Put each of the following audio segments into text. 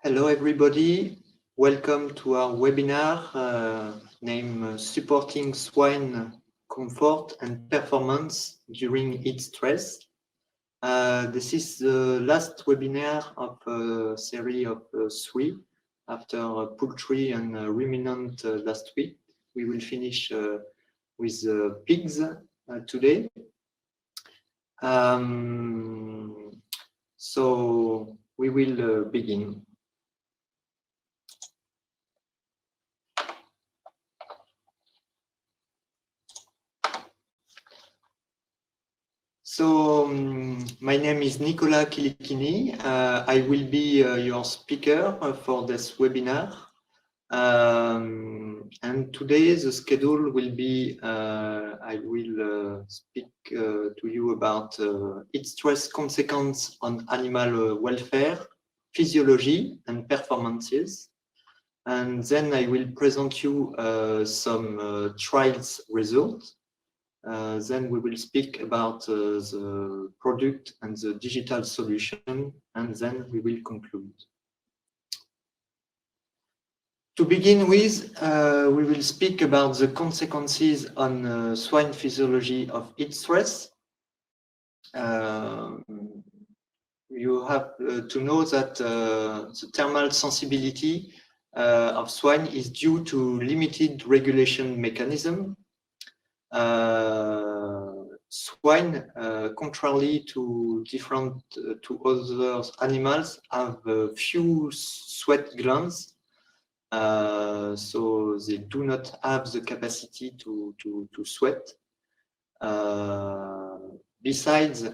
Hello, everybody. Welcome to our webinar named Supporting Swine Comfort and Performance During Heat Stress. This is the last webinar of a series of three after poultry and ruminant last week. We will finish with pigs today. So we will begin. So my name is Nicolas Kilikini. I will be your speaker for this webinar. And today the schedule will be, I will speak to you about heat stress consequence on animal welfare, physiology and performances. And then I will present you some trials results. Then we will speak about the product and the digital solution, and then we will conclude. To begin with, we will speak about the consequences on swine physiology of heat stress. You have to know that the thermal sensibility of swine is due to limited regulation mechanism. Swine, contrarily to other animals, have few sweat glands, so they do not have the capacity to sweat. Besides,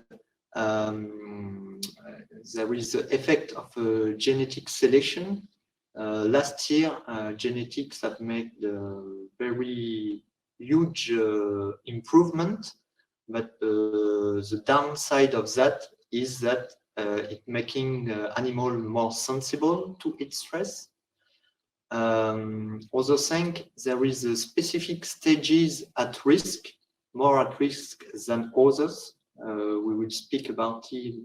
there is the effect of genetic selection. Last year, genetics have made very huge improvement, but the downside of that is that it making animal more sensible to heat stress. Other thing, there is a specific stages at risk, more at risk than others. We will speak about it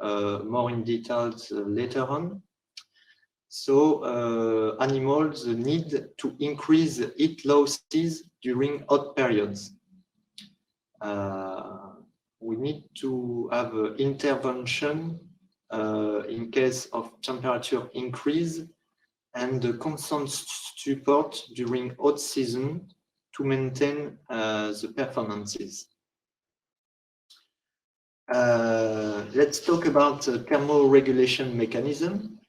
more in details later on. So animals need to increase heat losses during hot periods. We need to have intervention in case of temperature increase and the constant support during hot season to maintain the performances. Let's talk about thermoregulation mechanism.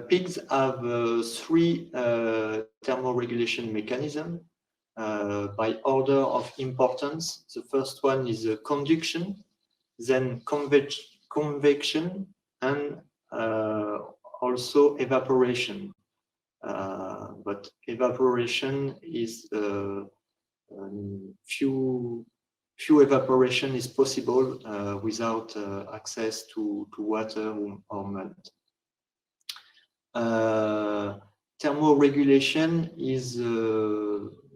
Pigs have three thermoregulation mechanisms by order of importance. The first one is conduction, then convection, and also evaporation. But evaporation is few evaporation is possible without access to water or mud. Thermoregulation is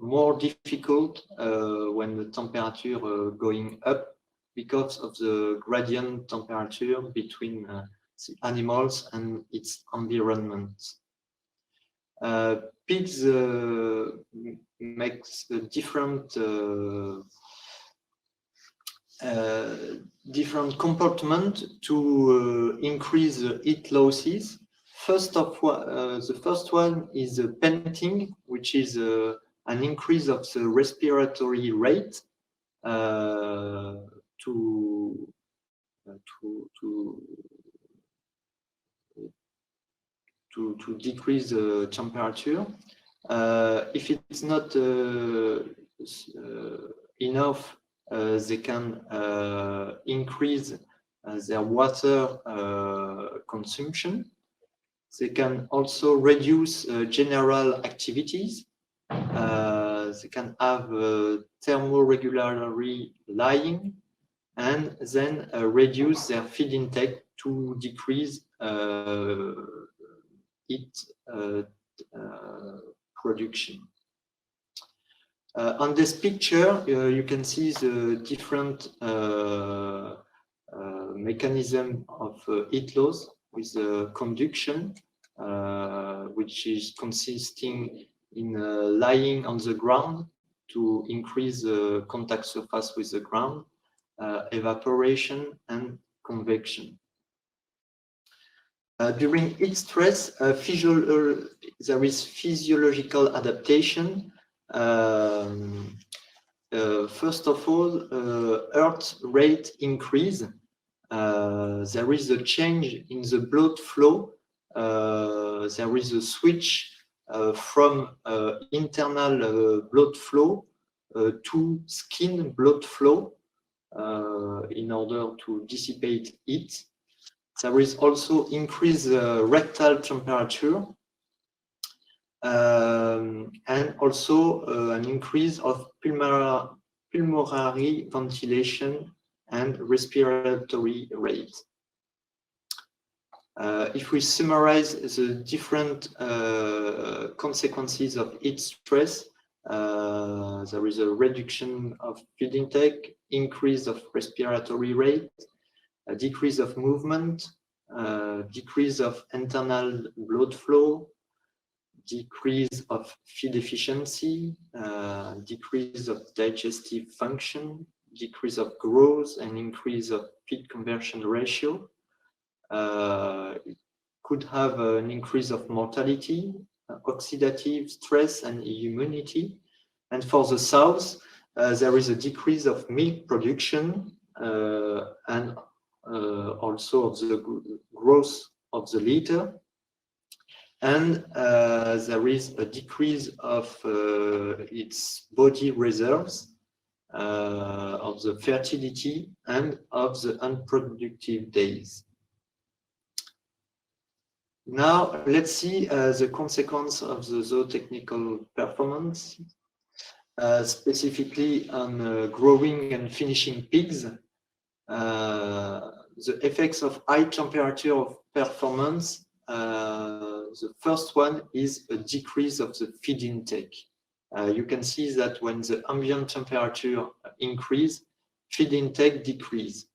more difficult when the temperature going up because of the gradient temperature between the animals and its environment. Pigs makes a different comportment to increase the heat losses. The first one is panting, which is an increase of the respiratory rate to decrease the temperature. If it's not enough, they can increase their water consumption. They can also reduce general activities. They can have thermoregulatory lying, and then reduce their feed intake to decrease heat production. On this picture, you can see the different mechanism of heat loss with conduction. which is consisting in lying on the ground to increase the contact surface with the ground, evaporation, and convection. During heat stress, there is physiological adaptation. First of all, heart rate increase. There is a change in the blood flow. There is a switch from internal blood flow to skin blood flow in order to dissipate heat. There is also increased rectal temperature and also an increase of pulmonary ventilation and respiratory rate. If we summarize the different consequences of heat stress, there is a reduction of feed intake, increase of respiratory rate, a decrease of movement, decrease of internal blood flow, decrease of feed efficiency, decrease of digestive function, decrease of growth, and increase of feed conversion ratio. It could have an increase of mortality, oxidative stress, and immunity. And for the sows, there is a decrease of milk production and also of the growth of the litter. And there is a decrease of its body reserves, of the fertility, and of the unproductive days. Now, let's see the consequence of the zootechnical performance, specifically on growing and finishing pigs. The effects of high temperature of performance, the first one is a decrease of the feed intake. You can see that when the ambient temperature increase, feed intake decrease.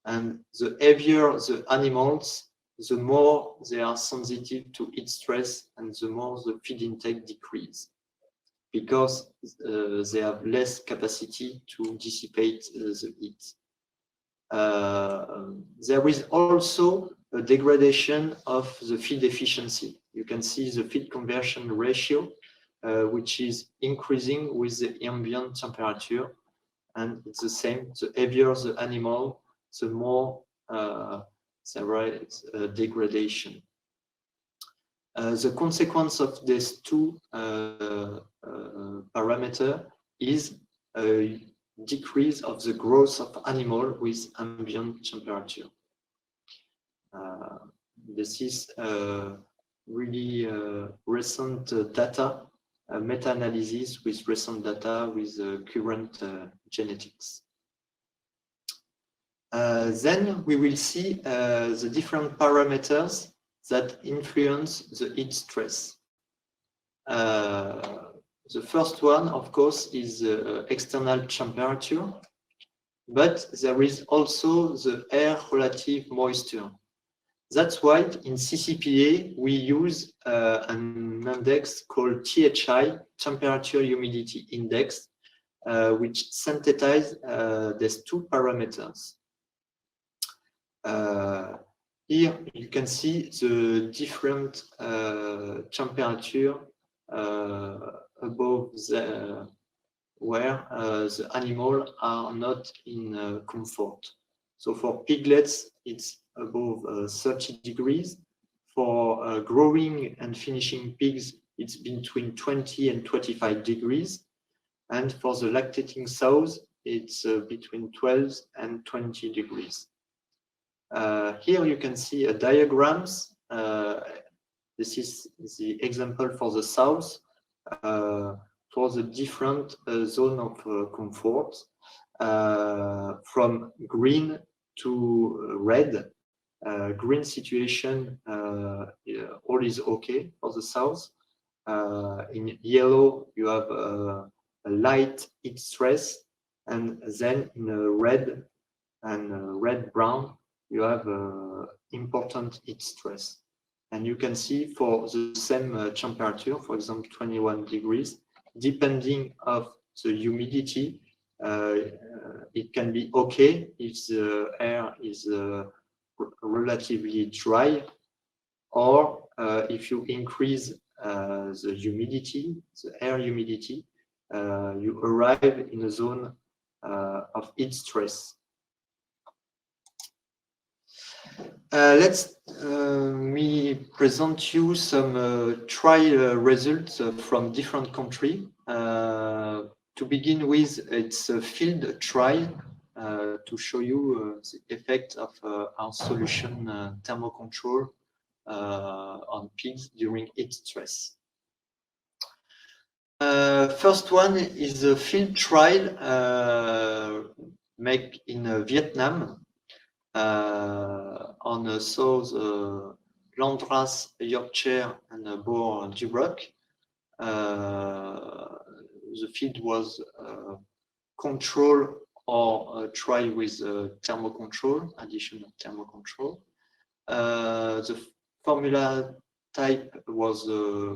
And the heavier the animals, the more they are sensitive to heat stress and the more the feed intake decrease, because they have less capacity to dissipate the heat. There is also a degradation of the feed efficiency. You can see the feed conversion ratio, which is increasing with the ambient temperature, and it's the same. The heavier the animal, the more there is degradation. The consequence of these two parameters is a decrease of the growth of animal with ambient temperature. This is really recent data, meta-analysis with recent data with current genetics. Then we will see the different parameters that influence the heat stress. The first one, of course, is external temperature, but there is also the air relative moisture. That's why in CCPA we use an index called THI, Temperature Humidity Index, which synthesizes these two parameters. Here you can see the different temperature above where the animals are not in comfort. So for piglets, it's above 30 degrees. For growing and finishing pigs, it's between 20 and 25 degrees. And for the lactating sows, it's between 12 and 20 degrees. Here you can see a diagrams. This is the example for the sows, for the different zone of comfort, from green to red. Green situation, all is okay for the sows. In yellow, you have a light heat stress, and then in red and red-brown, you have important heat stress. And you can see for the same temperature, for example, 21 degrees, depending of the humidity, it can be okay if the air is relatively dry, or if you increase the humidity, the air humidity, you arrive in a zone of heat stress. Let's me present you some trial results from different countries. To begin with, it's a field trial to show you the effect of our solution thermocontrol on pigs during heat stress. First one is a field trial made in Vietnam on sows Landrace, Yorkshire, and Boer Duroc. The field was control or trial with thermocontrol, addition of thermocontrol. The formula type was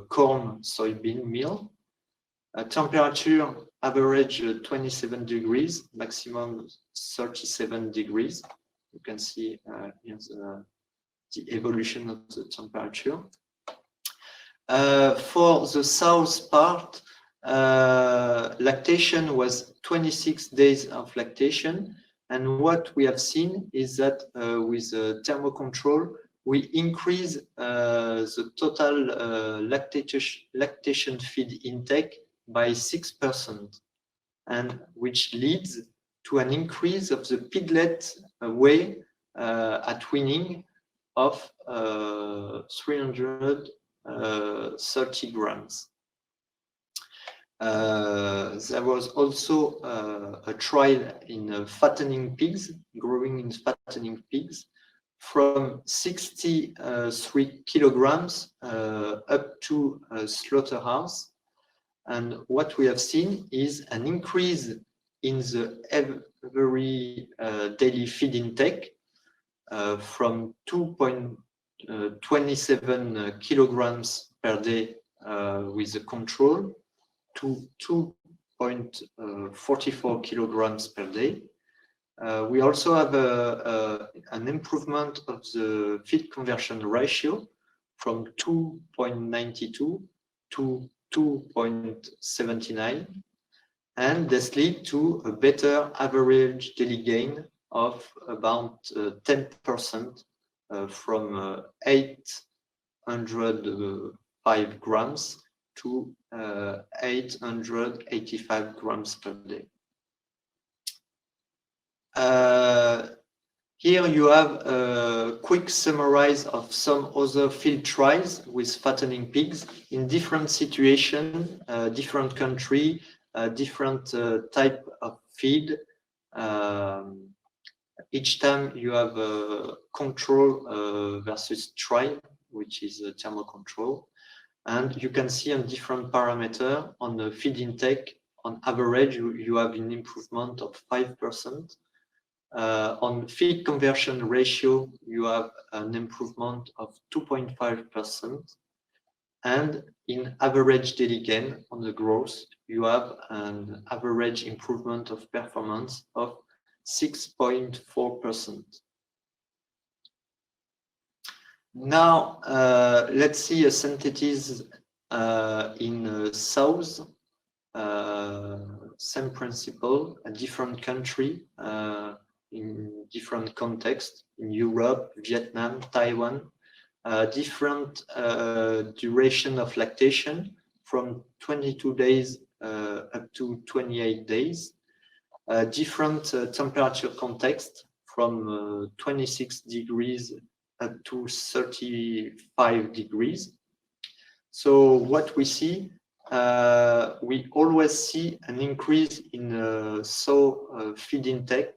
corn soybean meal. Temperature average 27 degrees, maximum 37 degrees. You can see here the evolution of the temperature. For the south part, lactation was 26 days of lactation. And what we have seen is that with thermocontrol, we increase the total lactation feed intake by 6%, and which leads to an increase of the piglet weight at weaning of 330 grams. There was also a trial in fattening pigs, growing in fattening pigs, from 63 kilograms up to slaughterhouse. And what we have seen is an increase in the every daily feed intake from 2.27 kilograms per day with the control to 2.44 kilograms per day. We also have an improvement of the feed conversion ratio from 2.92 to 2.79, and this leads to a better average daily gain of about 10% from 805 grams to 885 grams per day. Here you have a quick summary of some other field trials with fattening pigs in different situations, different country, different type of feed. Each time you have a control versus trial, which is a thermocontrol. And you can see on different parameters on the feed intake, on average, you have an improvement of 5%. On feed conversion ratio, you have an improvement of 2.5%. And in average daily gain on the growth, you have an average improvement of performance of 6.4%. Now, let's see a synthesis in South. Same principle, a different country, in different context, in Europe, Vietnam, Taiwan, different duration of lactation from 22 days up to 28 days, different temperature context from 26 degrees up to 35 degrees. So what we see, we always see an increase in feed intake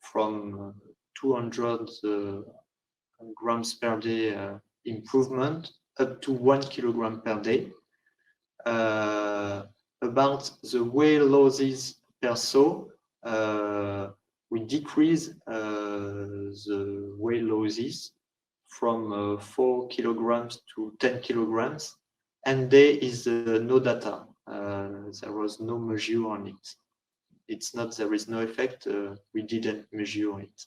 from 200 grams per day improvement up to 1 kilogram per day. About the weight losses per sow, we decrease the weight losses from 4 kilograms to 10 kilograms, and day is no data. There was no measure on it. It's not there is no effect. We didn't measure it.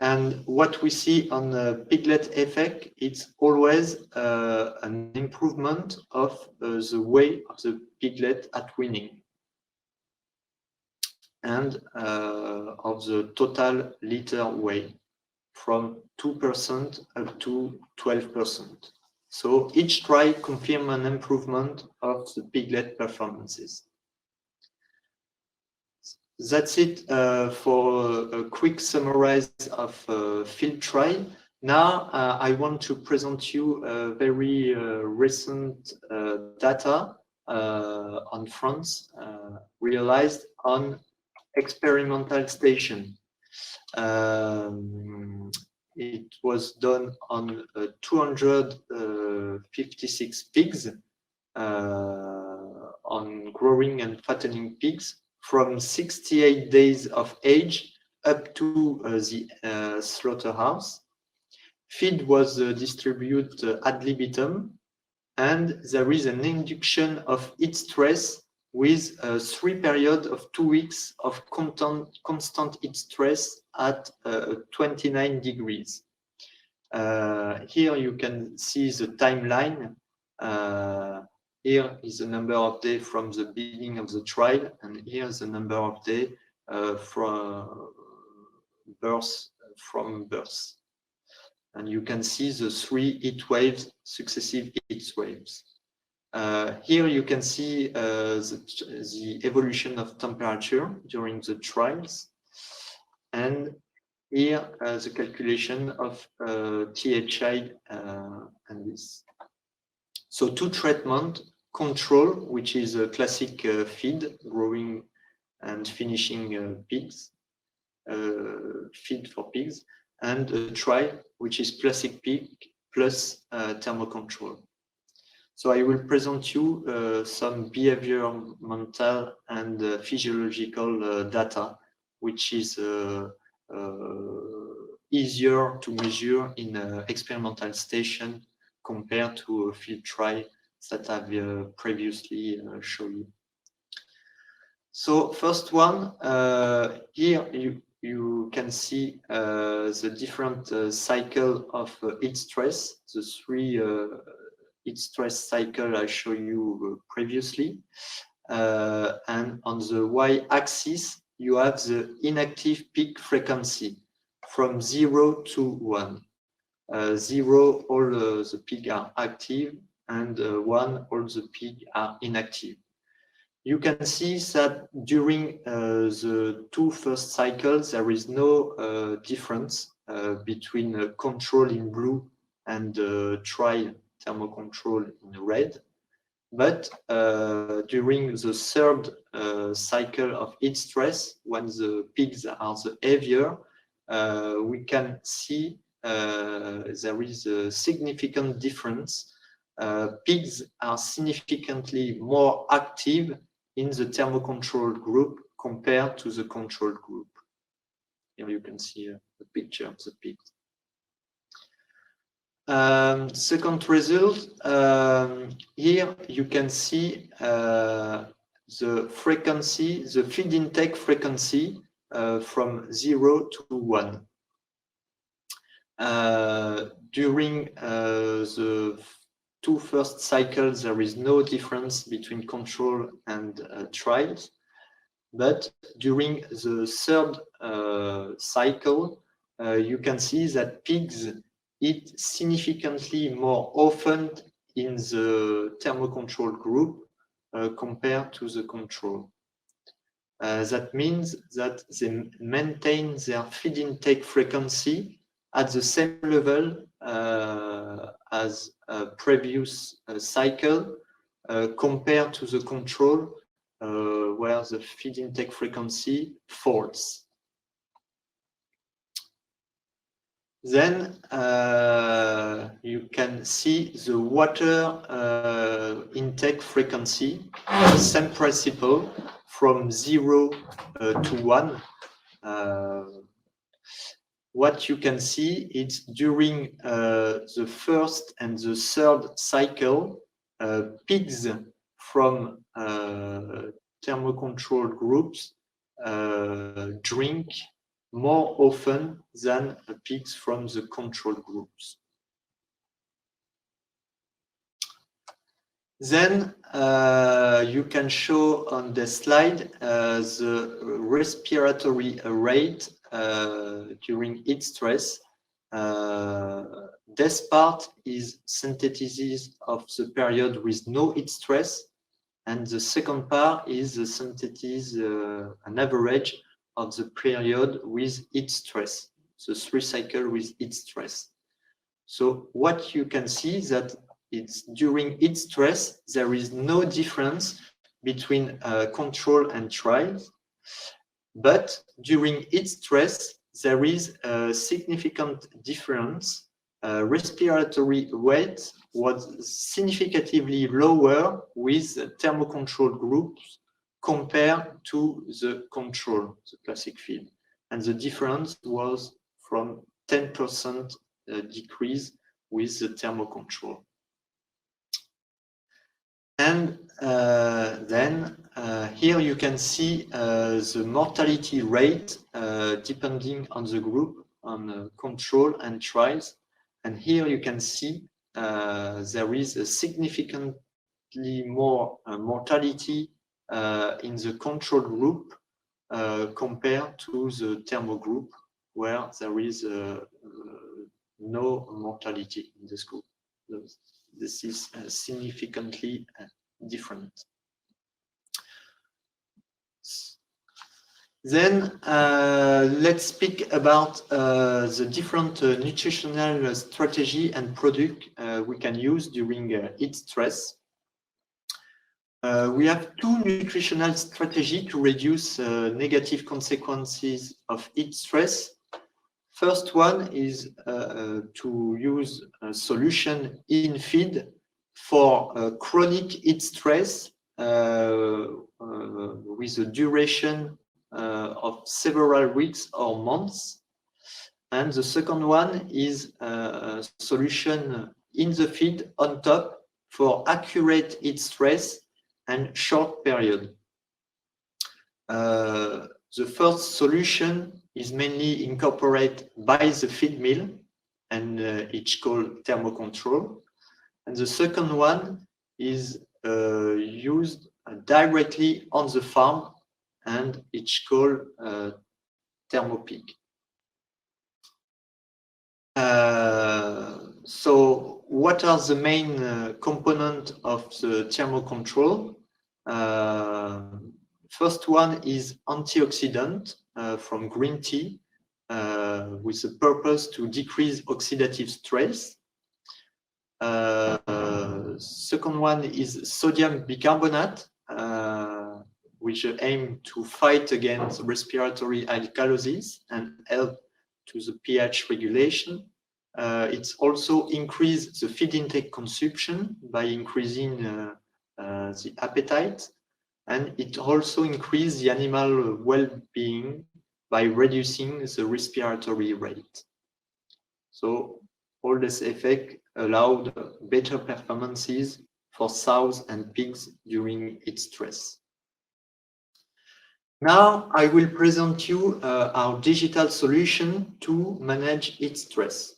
And what we see on the piglet effect, it's always an improvement of the weight of the piglet at weaning and of the total litter weight from 2% up to 12%. So each trial confirms an improvement of the piglet performances. That's it for a quick summary of field trial. Now I want to present you very recent data on France realized on experimental station. It was done on 256 pigs, on growing and fattening pigs, from 68 days of age up to the slaughterhouse. Feed was distributed ad libitum, and there is an induction of heat stress with a 3 period of 2 weeks of constant heat stress at 29 degrees. Here you can see the timeline. Here is the number of days from the beginning of the trial, and here is the number of days from birth. And you can see the 3 heat waves, successive heat waves. Here you can see the evolution of temperature during the trials, and here the calculation of THI and this. So 2 treatments, control, which is a classic feed, growing and finishing pigs, feed for pigs, and a trial, which is classic pig plus thermocontrol. So I will present you some behavioral and physiological data, which is easier to measure in an experimental station compared to a field trial that I've previously shown you. So first one, here you can see the different cycle of heat stress, the 3 heat stress cycle I showed you previously. And on the y-axis, you have the inactive peak frequency from 0 to 1. 0, all the pigs are active, and 1, all the pigs are inactive. You can see that during the 2 first cycles, there is no difference between control in blue and trial thermocontrol in red. But during the 3rd cycle of heat stress, when the pigs are the heavier, we can see there is a significant difference. Pigs are significantly more active in the thermocontrol group compared to the control group. Here you can see a picture of the pigs. Second result, here you can see the frequency, the feed intake frequency from 0 to 1. During the 2 first cycles, there is no difference between control and trials. But during the 3rd cycle, you can see that pigs eat significantly more often in the thermocontrol group compared to the control. That means that they maintain their feed intake frequency at the same level as a previous cycle compared to the control where the feed intake frequency falls. Then you can see the water intake frequency, same principle, from 0 to 1. what you can see is during the first and the third cycle, pigs from thermocontrol groups drink more often than pigs from the control groups. Then you can show on the slide the respiratory rate during heat stress. This part is synthesis of the period with no heat stress, and the second part is the synthesis, an average of the period with heat stress, the 3 cycles with heat stress. So what you can see is that it's during heat stress, there is no difference between control and trials, but during heat stress, there is a significant difference. Respiratory rate was significantly lower with thermocontrol groups compared to the control, the classic field. And the difference was from 10% decrease with the thermocontrol. And then here you can see the mortality rate depending on the group, on control and trials. And here you can see there is a significantly more mortality in the control group compared to the thermo group, where there is no mortality in this group. This is significantly different. Then let's speak about the different nutritional strategy and product we can use during heat stress. We have 2 nutritional strategies to reduce negative consequences of heat stress. First one is to use a solution in feed for chronic heat stress with a duration of several weeks or months. And the second one is a solution in the feed on top for accurate heat stress and short period. The first solution is mainly incorporated by the feed mill, and it's called thermocontrol. And the second one is used directly on the farm, and it's called thermopig. So what are the main components of the thermocontrol? First one is antioxidant from green tea with the purpose to decrease oxidative stress. Second one is sodium bicarbonate, which aim to fight against respiratory alkalosis and help to the pH regulation. It's also increase the feed intake consumption by increasing the appetite. And it also increases the animal well-being by reducing the respiratory rate. So all this effect allowed better performances for sows and pigs during heat stress. Now I will present you our digital solution to manage heat stress.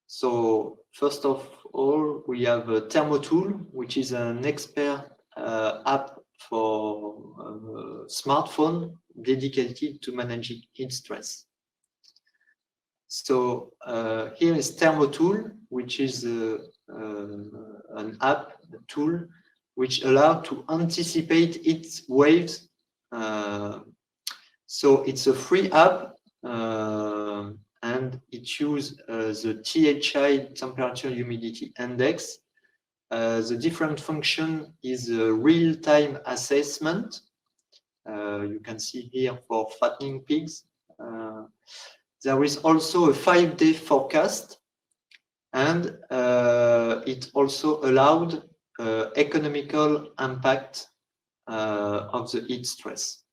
So first of all, we have a ThermoTool, which is an expert app for smartphone dedicated to managing heat stress. So here is ThermoTool, which is an app, a tool, which allows to anticipate heat waves. So it's a free app, and it uses the THI, temperature humidity index. The different function is a real-time assessment. You can see here for fattening pigs. There is also a 5-day forecast, and it also allowed economical impact of the heat stress.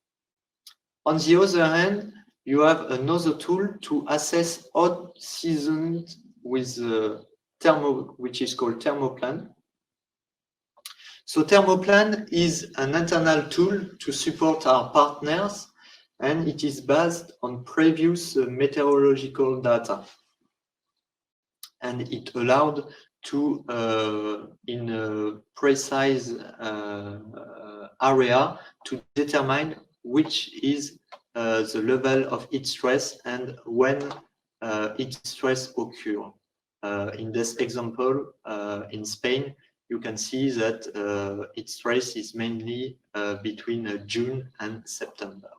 On the other hand, you have another tool to assess hot seasons with which is called Thermoplan. So Thermoplan is an internal tool to support our partners, and it is based on previous meteorological data. And it allowed to, in a precise area, to determine which is the level of heat stress and when heat stress occurs. In this example, in Spain, you can see that heat stress is mainly between June and September.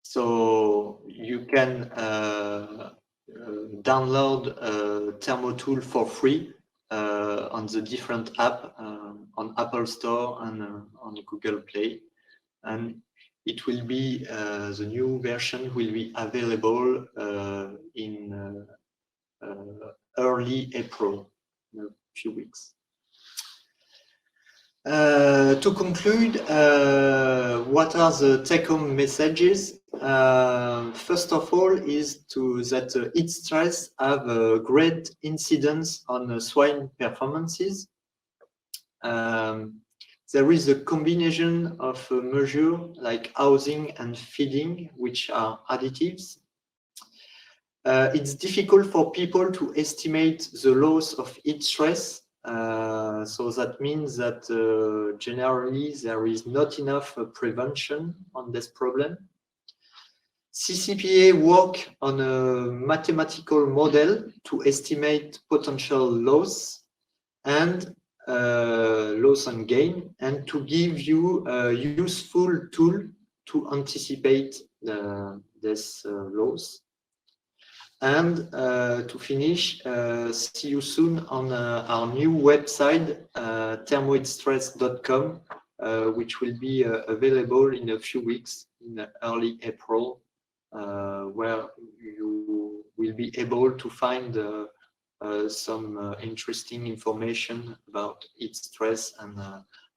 So you can download ThermoTool for free on the different app on Apple Store and on Google Play, and it will be the new version will be available in early April, in a few weeks. To conclude, what are the take-home messages? First of all, is that heat stress have a great incidence on swine performances. There is a combination of measures like housing and feeding, which are additives. It's difficult for people to estimate the loss of heat stress. So that means that generally there is not enough prevention on this problem. CCPA work on a mathematical model to estimate potential loss and loss and gain, and to give you a useful tool to anticipate this loss. And to finish, see you soon on our new website, thermoheatstress.com, which will be available in a few weeks, in early April, where you will be able to find some interesting information about heat stress and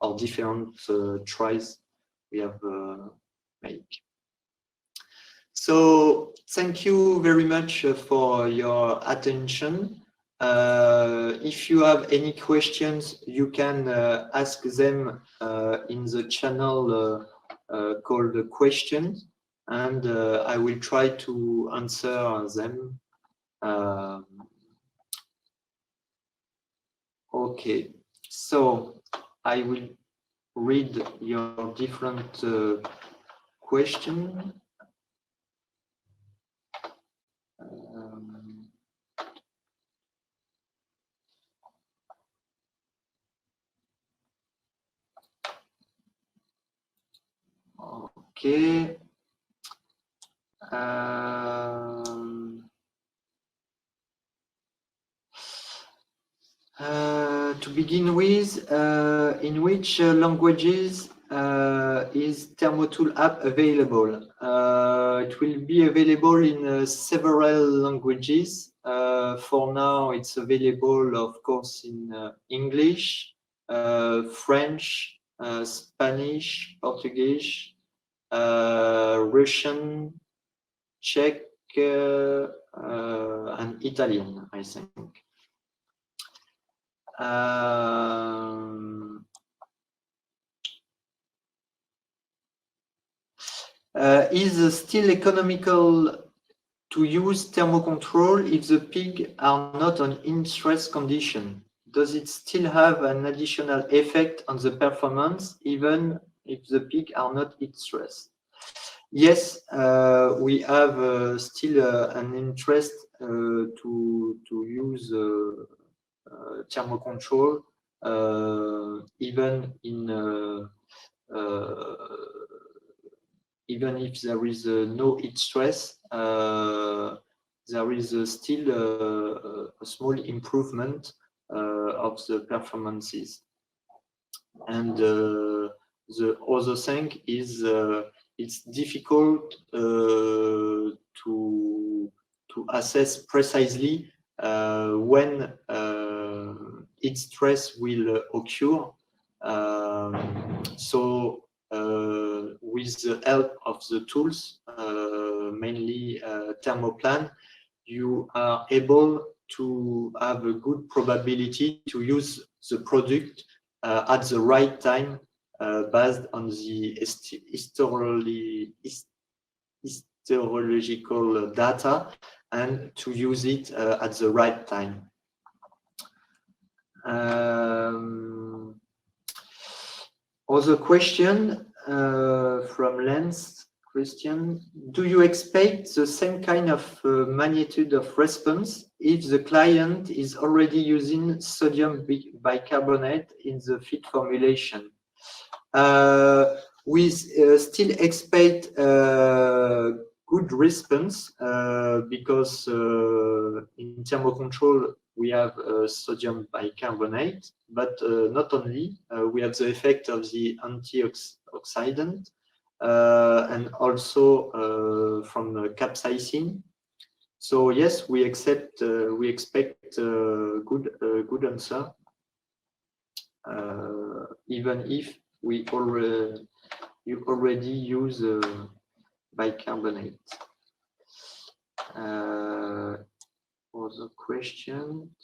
our different tries we have made. So thank you very much for your attention. If you have any questions, you can ask them in the channel called Questions, and I will try to answer them. Okay, so I will read your different questions. Okay. To begin with, in which languages is ThermoTool app available? It will be available in several languages. For now, it's available, of course, in English, French, Spanish, Portuguese, Russian, Czech, and Italian, I think. Is still economical to use thermocontrol if the pig are not on in stress condition? Does it still have an additional effect on the performance even if the pig are not in stress? Yes, we have still an interest to use thermocontrol even if there is no heat stress. There is still a small improvement of the performances. And the other thing is it's difficult to assess precisely when heat stress will occur. So with the help of the tools, mainly Thermoplan, you are able to have a good probability to use the product at the right time, based on the histological data, and to use it at the right time. Other question from Lens Christian: do you expect the same kind of magnitude of response if the client is already using sodium bicarbonate in the feed formulation? We still expect good response because in thermocontrol we have sodium bicarbonate, but not only. We have the effect of the antioxidant and also from capsaicin. So yes, we expect good answer, even if you already use bicarbonate. Other question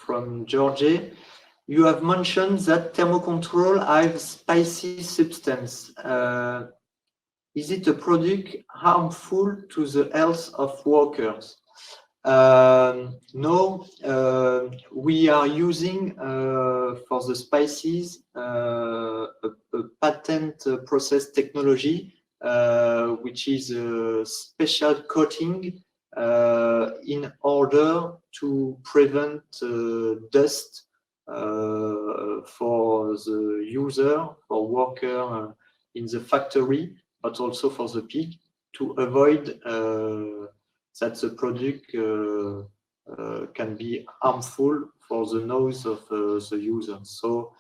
from George. You have mentioned that thermocontrol has spicy substance. Is it a product harmful to the health of workers? No, we are using for the spices a patent process technology, which is a special coating in order to prevent dust for the user, for worker in the factory, but also for the pig, to avoid that the product can be harmful for the nose of the user. So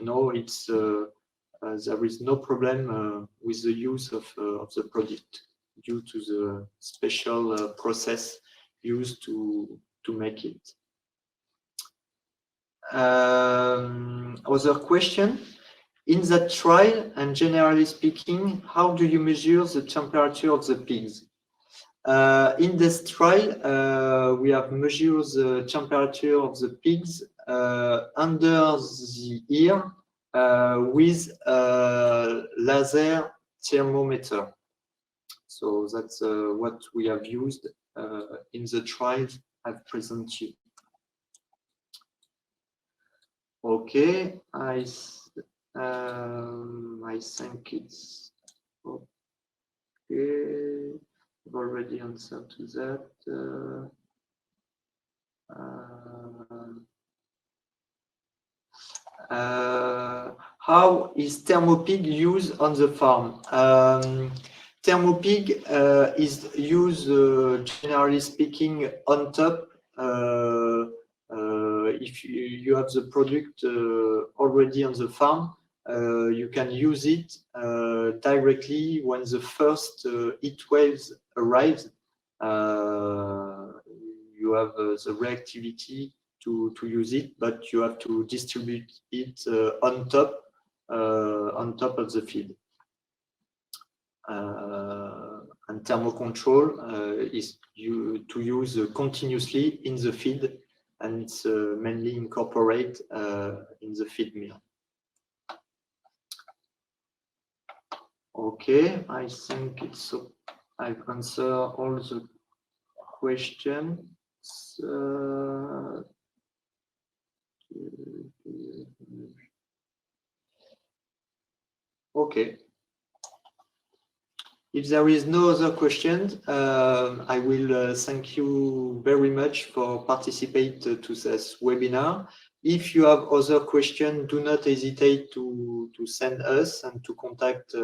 no, it's there is no problem with the use of the product due to the special process used to make it. Other question: in that trial, and generally speaking, how do you measure the temperature of the pigs? In this trial, we have measured the temperature of the pigs under the ear with a laser thermometer. So that's what we have used in the trial I've presented you. Okay, I think it's okay. I've already answered to that. How is Thermopig used on the farm? Thermopig is used, generally speaking, on top. If you have the product already on the farm, you can use it directly when the first heat waves arrive. You have the reactivity to use it, but you have to distribute it on top of the feed. And thermocontrol is to use continuously in the feed, and it's mainly incorporate in the feed mill. Okay, I think it's I've answered all the questions. Okay. If there is no other questions, I will thank you very much for participating to this webinar. If you have other questions, do not hesitate to send us and to contact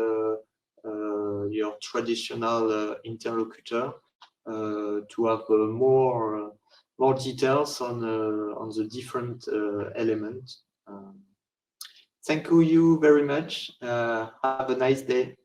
your traditional interlocutor to have more details on the different elements. Thank you very much. Have a nice day.